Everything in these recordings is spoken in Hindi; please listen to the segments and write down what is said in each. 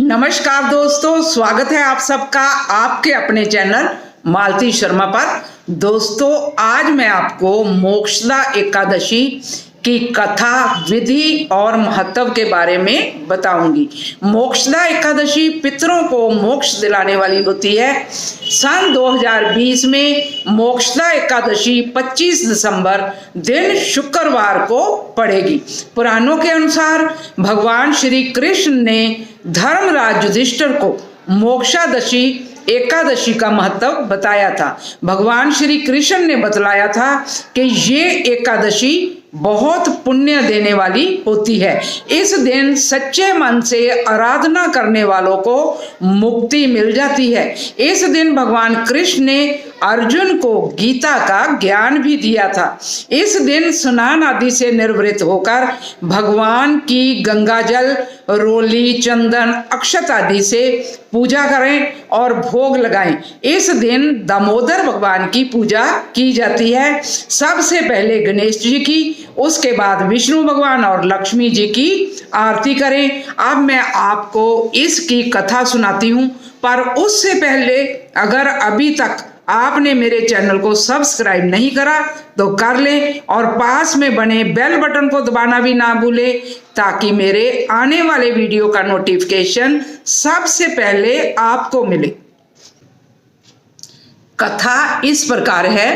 नमस्कार दोस्तों, स्वागत है आप सबका आपके अपने चैनल मालती शर्मा पर। दोस्तों, आज मैं आपको मोक्षदा एकादशी की कथा, विधि और महत्व के बारे में बताऊंगी। मोक्षदा एकादशी पितरों को मोक्ष दिलाने वाली होती है। सन 2020 में मोक्षदा एकादशी 25 दिसंबर दिन शुक्रवार को पड़ेगी। पुराणों के अनुसार भगवान श्री कृष्ण ने धर्मराज युधिष्ठिर को मोक्षादशी एकादशी का महत्व बताया था। भगवान श्री कृष्ण ने बतलाया था कि ये एकादशी बहुत पुण्य देने वाली होती है। इस दिन सच्चे मन से आराधना करने वालों को मुक्ति मिल जाती है। इस दिन भगवान कृष्ण ने अर्जुन को गीता का ज्ञान भी दिया था। इस दिन स्नान आदि से निवृत्त होकर भगवान की गंगाजल, रोली, चंदन, अक्षत आदि से पूजा करें और भोग लगाएं। इस दिन दामोदर भगवान की पूजा की जाती है। सबसे पहले गणेश जी की, उसके बाद विष्णु भगवान और लक्ष्मी जी की आरती करें। अब मैं आपको इसकी कथा सुनाती हूँ, पर उससे पहले अगर अभी तक आपने मेरे चैनल को सब्सक्राइब नहीं करा तो कर लें और पास में बने बेल बटन को दबाना भी ना भूलें, ताकि मेरे आने वाले वीडियो का नोटिफिकेशन सबसे पहले आपको मिले। कथा इस प्रकार है।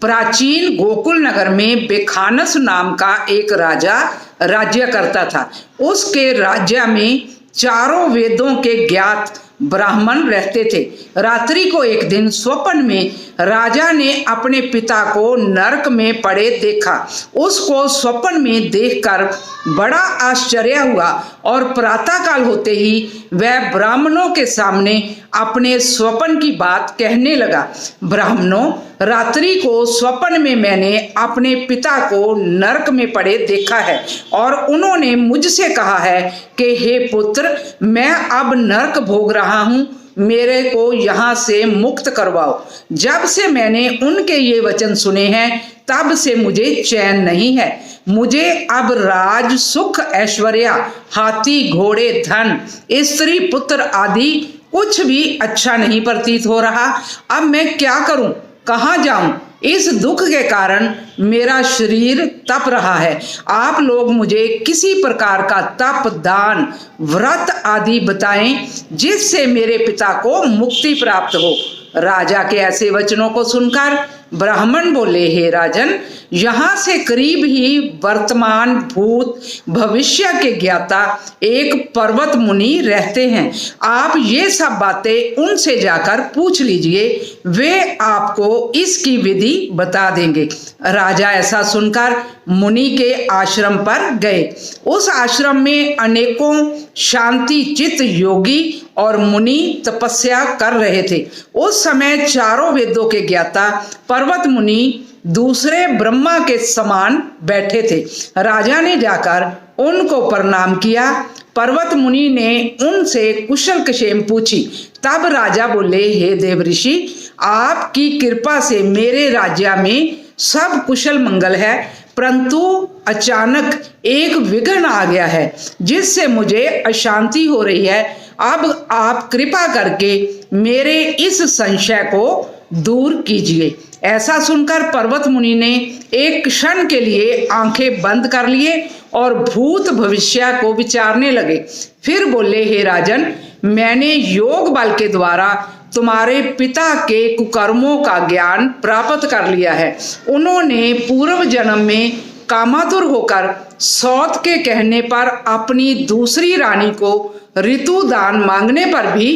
प्राचीन गोकुल नगर में बेखानस नाम का एक राजा राज्य करता था। उसके राज्य में चारों वेदों के ज्ञात ब्राह्मण रहते थे। रात्रि को एक दिन स्वप्न में राजा ने अपने पिता को नरक में पड़े देखा। उसको स्वप्न में देखकर बड़ा आश्चर्य हुआ और प्रातःकाल होते ही वह ब्राह्मणों के सामने अपने स्वप्न की बात कहने लगा। ब्राह्मणों, रात्रि को स्वप्न में मैंने अपने पिता को नरक में पड़े देखा है और उन्होंने मुझसे कहा है कि हे पुत्र, मैं अब नरक भोग रहा हूँ, मेरे को यहाँ से मुक्त करवाओ। जब से मैंने उनके ये वचन सुने हैं तब से मुझे चैन नहीं है। मुझे अब राज, सुख, ऐश्वर्य, हाथी, घोड़े, धन, स्त्री, पुत्र आदि कुछ भी अच्छा नहीं प्रतीत हो रहा। अब मैं क्या करूं, कहाँ जाऊं? इस दुख के कारण मेरा शरीर तप रहा है। आप लोग मुझे किसी प्रकार का तप, दान, व्रत आदि बताएं जिससे मेरे पिता को मुक्ति प्राप्त हो। राजा के ऐसे वचनों को सुनकर ब्राह्मण बोले, हे राजन, यहाँ से करीब ही वर्तमान, भूत, भविष्य के ज्ञाता एक पर्वत मुनि रहते हैं। आप ये सब बातें उनसे जाकर पूछ लीजिए, वे आपको इसकी विधि बता देंगे। राजा ऐसा सुनकर मुनि के आश्रम पर गए। उस आश्रम में अनेकों शांति चित्त योगी और मुनि तपस्या कर रहे थे। उस समय चारों वेदों के ज्ञाता पर्वत मुनि दूसरे ब्रह्मा के समान बैठे थे। राजा ने जाकर उनको प्रणाम किया। पर्वत मुनि ने उनसे कुशल क्षेम पूछी। तब राजा बोले, हे देव ऋषि, आपकी कृपा से मेरे राज्य में सब कुशल मंगल है, परंतु अचानक एक विघ्न आ गया है जिससे मुझे अशांति हो रही है। अब आप कृपा करके मेरे इस संशय को दूर कीजिए। ऐसा सुनकर पर्वत मुनि ने एक क्षण के लिए आंखें बंद कर लिए और भूत भविष्य को विचारने लगे। फिर बोले, हे राजन, मैंने योग बल के द्वारा तुम्हारे पिता के कुकर्मों का ज्ञान प्राप्त कर लिया है। उन्होंने पूर्व जन्म में कामातुर होकर सौत के कहने पर अपनी दूसरी रानी को ऋतु दान मांगने पर भी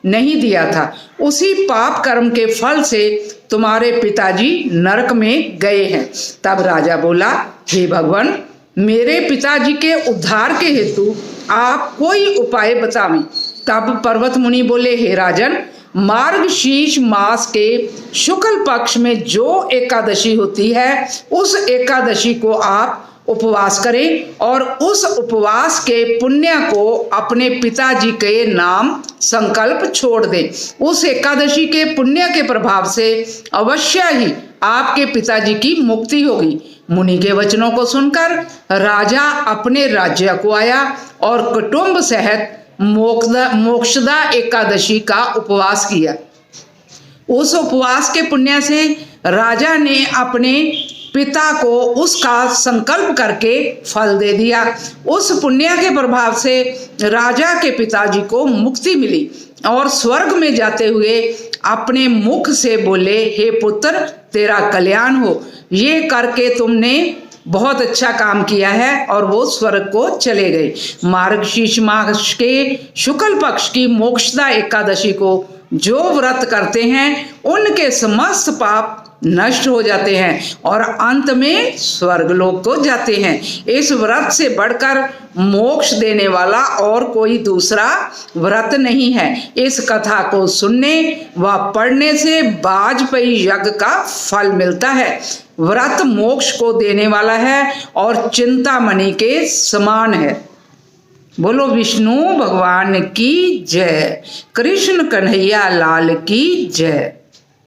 नहीं दिया था। उसी पाप कर्म के फल से तुम्हारे पिताजी नरक में गए हैं। तब राजा बोला, हे भगवान, मेरे पिताजी के उद्धार के हेतु आप कोई उपाय बतावें। तब पर्वत मुनि बोले, हे राजन, मार्गशीर्ष मास के शुक्ल पक्ष में जो एकादशी होती है उस एकादशी को आप उपवास करें और उस उपवास के पुण्य को अपने पिताजी के नाम संकल्प छोड़ दें। उस एकादशी के पुण्य के प्रभाव से अवश्य ही आपके पिताजी की मुक्ति होगी। मुनि के वचनों को सुनकर राजा अपने राज्य को आया और कुटुंब सहित मोक्षदा एकादशी का उपवास किया। उस उपवास के पुण्य से राजा ने अपने पिता को उसका संकल्प करके फल दे दिया। उस पुण्य के प्रभाव से राजा के पिताजी को मुक्ति मिली और स्वर्ग में जाते हुए अपने मुख से बोले, हे पुत्र, तेरा कल्याण हो, ये करके तुमने बहुत अच्छा काम किया है। और वो स्वर्ग को चले गए। मार्गशीर्ष मास के शुक्ल पक्ष की मोक्षदा एकादशी को जो व्रत करते हैं उनके समस्त पाप नष्ट हो जाते हैं और अंत में स्वर्गलोक को जाते हैं। इस व्रत से बढ़कर मोक्ष देने वाला और कोई दूसरा व्रत नहीं है। इस कथा को सुनने व पढ़ने से वाजपेयी यज्ञ का फल मिलता है। व्रत मोक्ष को देने वाला है और चिंतामणि के समान है। बोलो विष्णु भगवान की जय। कृष्ण कन्हैया लाल की जय।